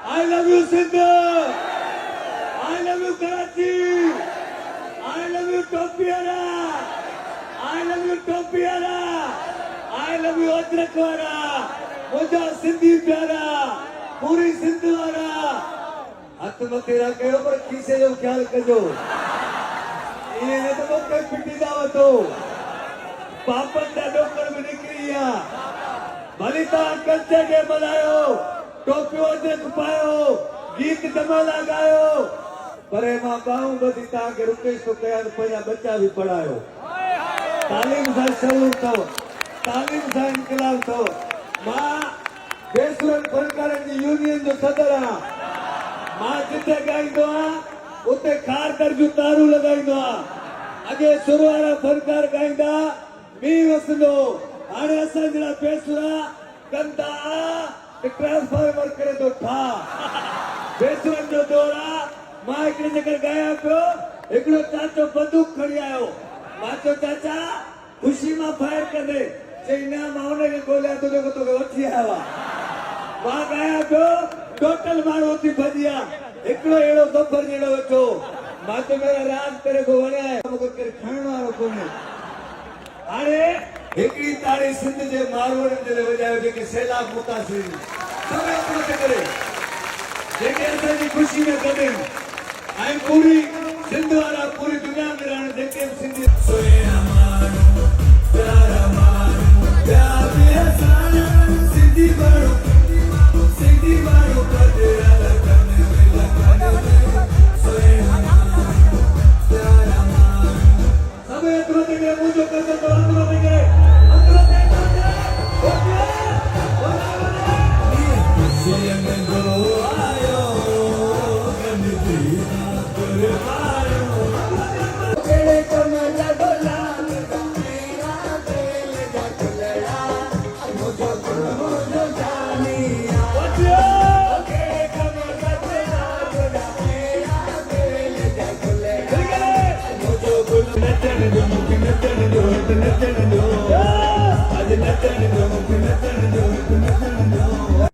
I love you, Sindhu. I love you, Karachi. I love you, Topiara. I love you, Topiara. I love you, Adrakwara. मुझा सिंधी प्यारा, पूरी सिंध वारा। हथ मथे रखे हो पर खीसे जो ख्याल कजो। ये न तो मुझे पिटी दावत हो। पापन दा डोकर में निकलिया। भलिता कंचे के मलायो, टोपियो देख पायो, गीत जमाला गायो। परे मां बाहूं बदी ताके रुकेश तो कयान पंजा बच्चा भी पढ़ायो। तालीम सा शऊर थो, तालीम सा इनकलाब थो। मां बेसुरन फनकारन जी यूनियन जो सदर आ। मां जिथे गाईंदो आ, उते खार दर्जू तारू लगाईंदो आ। अगे सुर वारा फनकार गाईंदा, मी वसंदो। हाणे असां जड़ा बेसुरा कंदा ट्रांसफार्मर करे तो ठा। बेसुरन जो दौर आ। मां हिकिड़े जगह गाया पियो, हिकिड़ो चाचो बंदूक खणी आयो। मां चयो चाचा खुशी मां फायर कर दे। चई न मां हुनखे ॻोल्हियां थो जेको तोखे वठी आयो आहे। मां गाया पियो, टोटल माण्हू उथी भॼी विया। हिकिड़ो अहिड़ो सफ़र जहिड़ो वेठो। मां चयो मेरा राज तेरे को वणिया आहे, मूंखे केरु खणण वारो कोन्हे। हाणे हिकिड़ी ताड़ी सिंध जे मारवाड़नि जे लाइ वॼायो जेके सैलाब मुतासिर सभु हिकिड़ो थी करे जेके असांजी ख़ुशी में गॾु ऐं पूरी सिंध वारा पूरी दुनिया में रहण जेके सिंधी सिंधी माण्हू सिंधी माण्हू सभु एतिरो थी करे मुंहिंजो कंदो त एतिरो थी करे नचण